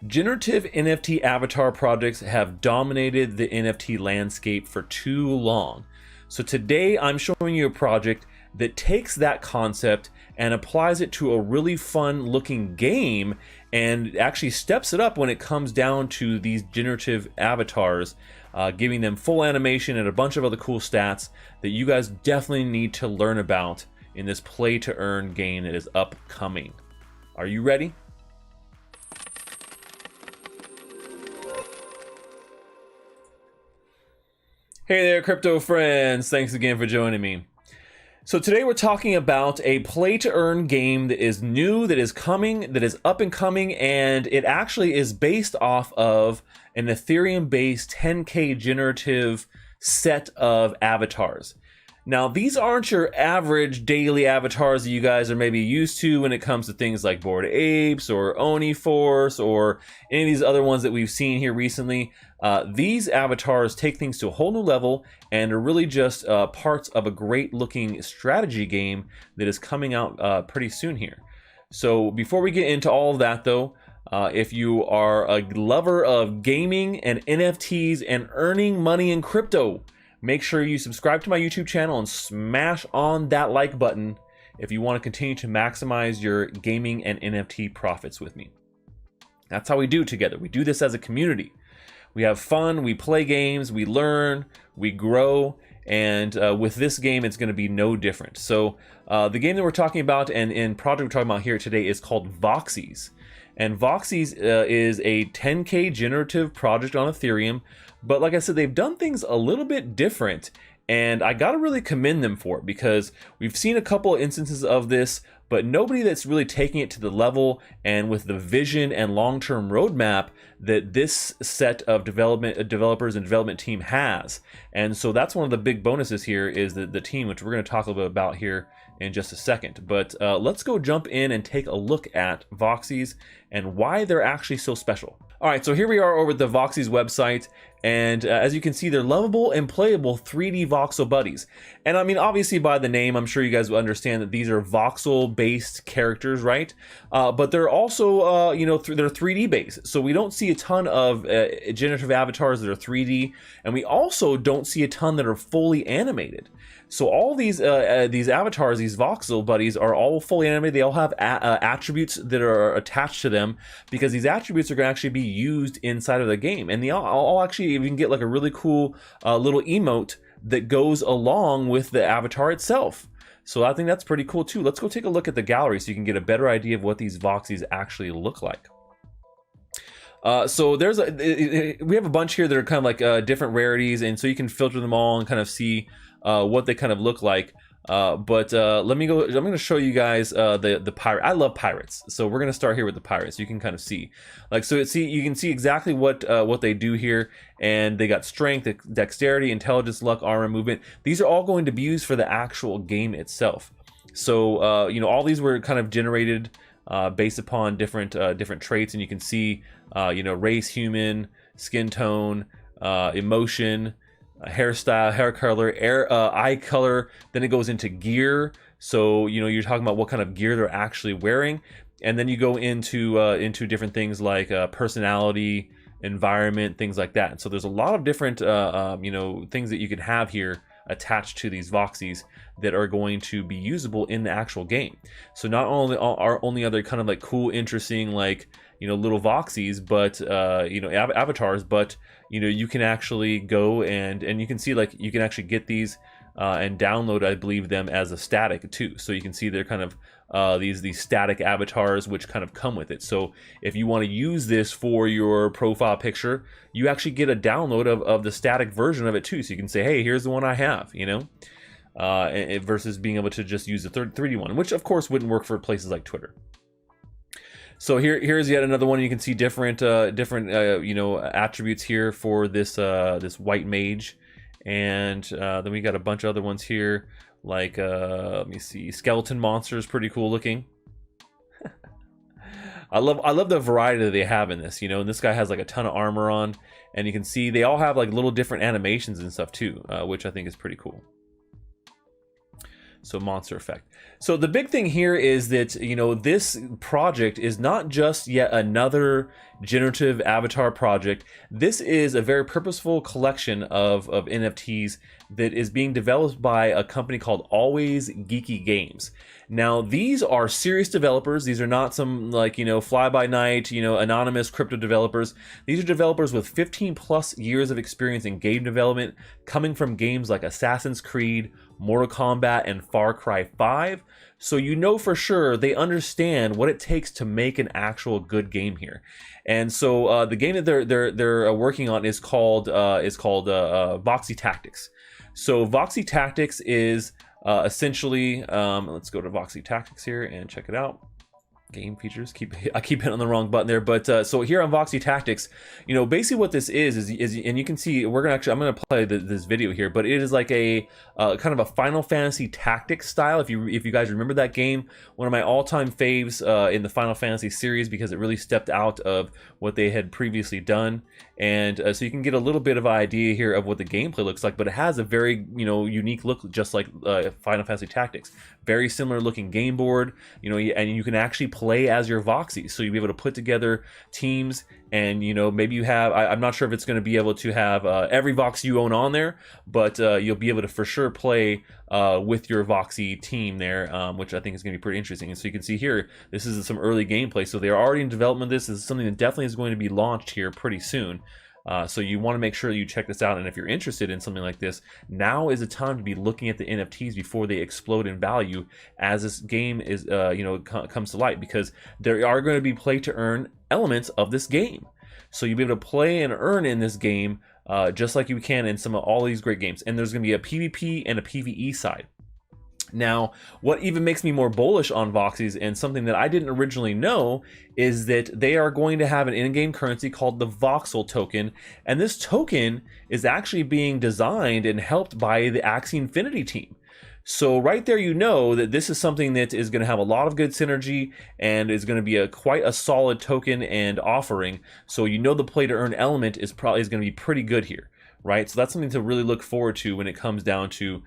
Generative NFT avatar projects have dominated the NFT landscape for too long. So today I'm showing you a project that takes that concept and applies it to a really fun looking game and actually steps it up when it comes down to these generative avatars, giving them full animation and a bunch of other cool stats that you guys definitely need to learn about in this play to earn game that is upcoming. Are you ready? Hey there, crypto friends. Thanks again for joining me. So today we're talking about a play to earn game that is new, that is coming, that is up and coming, and it actually is based off of an Ethereum based 10K generative set of avatars. Now, these aren't your average daily avatars that you guys are maybe used to when it comes to things like Bored Apes or Oni Force or any of these other ones that we've seen here recently. These avatars take things to a whole new level and are really just parts of a great looking strategy game that is coming out pretty soon here. So before we get into all of that though, if you are a lover of gaming and NFTs and earning money in crypto, make sure you subscribe to my YouTube channel and smash on that like button if you want to continue to maximize your gaming and NFT profits with me. That's how we do it together. We do this as a community. We have fun, we play games, we learn, we grow, and with this game, it's going to be no different. So the game that we're talking about and project we're talking about here today is called Voxies. And Voxies is a 10K generative project on Ethereum. But like I said, they've done things a little bit different. And I got to really commend them for it because we've seen a couple of instances of this, but nobody that's really taking it to the level and with the vision and long-term roadmap that this set of developers and development team has. And so that's one of the big bonuses here is the team, which we're going to talk a little bit about here in just a second. But let's go jump in and take a look at Voxies and why they're actually so special. All right, so here we are over at the Voxies website, and as you can see, they're lovable and playable 3D voxel buddies. And I mean, obviously by the name, I'm sure you guys will understand that these are voxel-based characters, right? But they're also, they're 3D based. So we don't see a ton of generative avatars that are 3D, and we also don't see a ton that are fully animated. So all these avatars, these voxel buddies, are all fully animated. They all have attributes that are attached to them because these attributes are going to actually be used inside of the game. And they all actually even get like a really cool little emote that goes along with the avatar itself. So I think that's pretty cool too. Let's go take a look at the gallery so you can get a better idea of what these Voxies actually look like. So we have a bunch here that are kind of like different rarities, and so you can filter them all and kind of see what they kind of look like. But let me go. I'm going to show you guys the pirate. I love pirates, so we're going to start here with the pirates. You can kind of see, you can see exactly what they do here, and they got strength, dexterity, intelligence, luck, armor, movement. These are all going to be used for the actual game itself. So all these were kind of generated based upon different traits, and you can see race, human, skin tone, emotion, hairstyle, hair color, eye color. Then it goes into gear. So you're talking about what kind of gear they're actually wearing, and then you go into different things like personality, environment, things like that. And so there's a lot of different things that you could have here attached to these Voxies that are going to be usable in the actual game. So not only are they kind of like cool, interesting, like little Voxies, but avatars, but you can actually go and you can see, like, you can actually get these and download, I believe, them as a static too. So you can see they're kind of these static avatars which kind of come with it. So if you want to use this for your profile picture, you actually get a download of the static version of it too. So you can say, hey, here's the one I have, versus being able to just use the 3D one, which of course wouldn't work for places like Twitter. So here's yet another one. You can see different attributes here for this white mage, and then we got a bunch of other ones here, like let me see, skeleton monsters, pretty cool looking. I love the variety that they have in this, and this guy has like a ton of armor on, and you can see they all have like little different animations and stuff too, which I think is pretty cool. So Monster Effect. So the big thing here is that, you know, this project is not just yet another generative avatar project. This is a very purposeful collection of NFTs that is being developed by a company called Always Geeky Games. Now, these are serious developers. These are not some, like, you know, fly-by-night, you know, anonymous crypto developers. These are developers with 15 plus years of experience in game development, coming from games like Assassin's Creed, Mortal Kombat, and Far Cry 5. So you know for sure they understand what it takes to make an actual good game here. And so the game that they're working on is called Voxy Tactics. So Voxy Tactics is essentially, let's go to Voxy Tactics here and check it out. Game features. I keep hitting on the wrong button there, but so here on Voxy Tactics, you know, basically what this is, and you can see I'm gonna play this video here, but it is like a kind of a Final Fantasy Tactics style. If you guys remember that game, one of my all-time faves in the Final Fantasy series, because it really stepped out of what they had previously done, and so you can get a little bit of an idea here of what the gameplay looks like. But it has a very, you know, unique look, just like Final Fantasy Tactics. Very similar looking game board, you know, and you can actually play as your Voxies, so you'll be able to put together teams. And, you know, maybe you have, I'm not sure if it's going to be able to have every Vox you own on there, but you'll be able to for sure play with your Voxy team there, which I think is going to be pretty interesting. And so you can see here, this is some early gameplay. So they're already in development. This is something that definitely is going to be launched here pretty soon. So you want to make sure you check this out, and if you're interested in something like this, now is the time to be looking at the NFTs before they explode in value as this game is, you know, comes to light, because there are going to be play to earn elements of this game. So you'll be able to play and earn in this game just like you can in all these great games. And there's going to be a PvP and a PvE side. Now, what even makes me more bullish on Voxies, and something that I didn't originally know, is that they are going to have an in-game currency called the Voxel token, and this token is actually being designed and helped by the Axie Infinity team. So right there, you know that this is something that is going to have a lot of good synergy and is going to be quite a solid token and offering. So you know the play to earn element is going to be pretty good here, right? So that's something to really look forward to when it comes down to,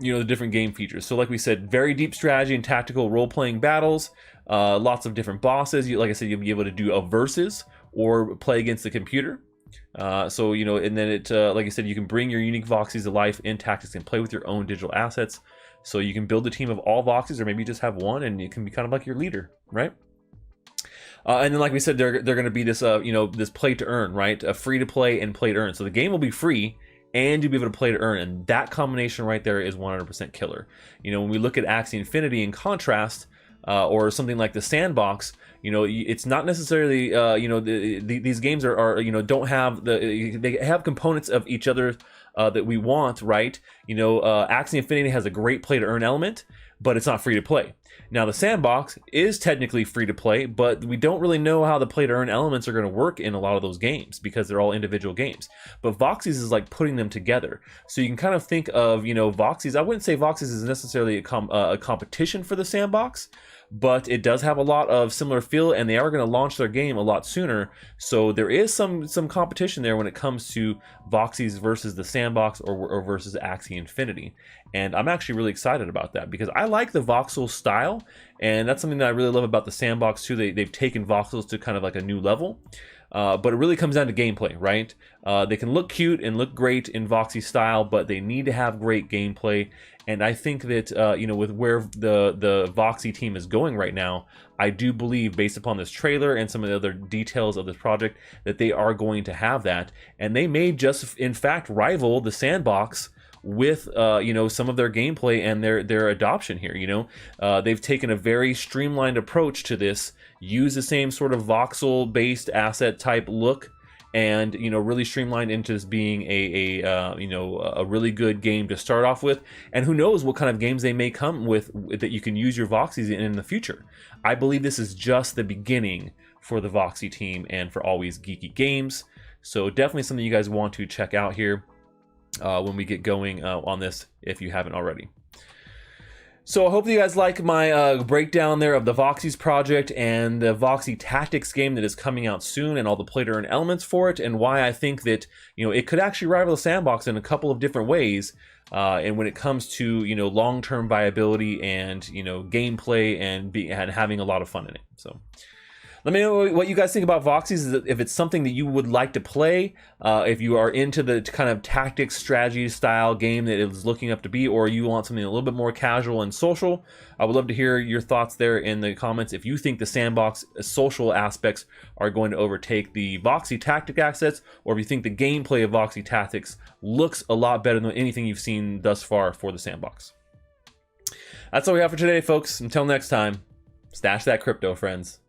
you know, the different game features. So like we said, very deep strategy and tactical role-playing battles, lots of different bosses. Like I said, you'll be able to do a versus or play against the computer. So, you know, and then it, like I said, you can bring your unique Voxies to life in Tactics and play with your own digital assets. So you can build a team of all Voxies, or maybe just have one, and it can be kind of like your leader, right? And then, like we said, they're going to be this, you know, this play to earn, right? Free to play and play to earn. So the game will be free, and you'll be able to play to earn, and that combination right there is 100% killer. You know, when we look at Axie Infinity in contrast, or something like the Sandbox, you know, it's not necessarily, you know, these games are, you know, don't have they have components of each other that we want, right? You know, Axie Infinity has a great play to earn element, but it's not free to play. Now, the Sandbox is technically free to play, but we don't really know how the play to earn elements are going to work in a lot of those games, because they're all individual games. But Voxies is like putting them together. So you can kind of think of, you know, Voxies. I wouldn't say Voxies is necessarily a competition for the Sandbox, but it does have a lot of similar feel, and they are going to launch their game a lot sooner. So there is some competition there when it comes to Voxies versus the Sandbox, or versus Axie Infinity. And I'm actually really excited about that, because I like the voxel style, and that's something that I really love about the Sandbox too. They've taken voxels to kind of like a new level. But it really comes down to gameplay, right? They can look cute and look great in Voxy style, but they need to have great gameplay. And I think that, you know, with where the Voxy team is going right now, I do believe, based upon this trailer and some of the other details of this project, that they are going to have that. And they may just, in fact, rival the Sandbox with you know, some of their gameplay and their adoption here. You know, they've taken a very streamlined approach to this, use the same sort of voxel based asset type look, and, you know, really streamlined into this being you know, a really good game to start off with. And who knows what kind of games they may come with that you can use your Voxies in the future. I believe this is just the beginning for the Voxy team and for Always Geeky Games. So definitely something you guys want to check out here when we get going on this, if you haven't already. So I hope that you guys like my breakdown there of the Voxie's project and the Voxie Tactics game that is coming out soon, and all the play to earn elements for it, and why I think that, you know, it could actually rival the Sandbox in a couple of different ways. And when it comes to, you know, long-term viability and, you know, gameplay and having a lot of fun in it. So let me know what you guys think about Voxies, if it's something that you would like to play, if you are into the kind of tactics strategy style game that it is looking up to be, or you want something a little bit more casual and social. I would love to hear your thoughts there in the comments. If you think the Sandbox social aspects are going to overtake the Voxie tactic assets, or if you think the gameplay of Voxie Tactics looks a lot better than anything you've seen thus far for the Sandbox. That's all we have for today, folks. Until next time, stash that crypto, friends.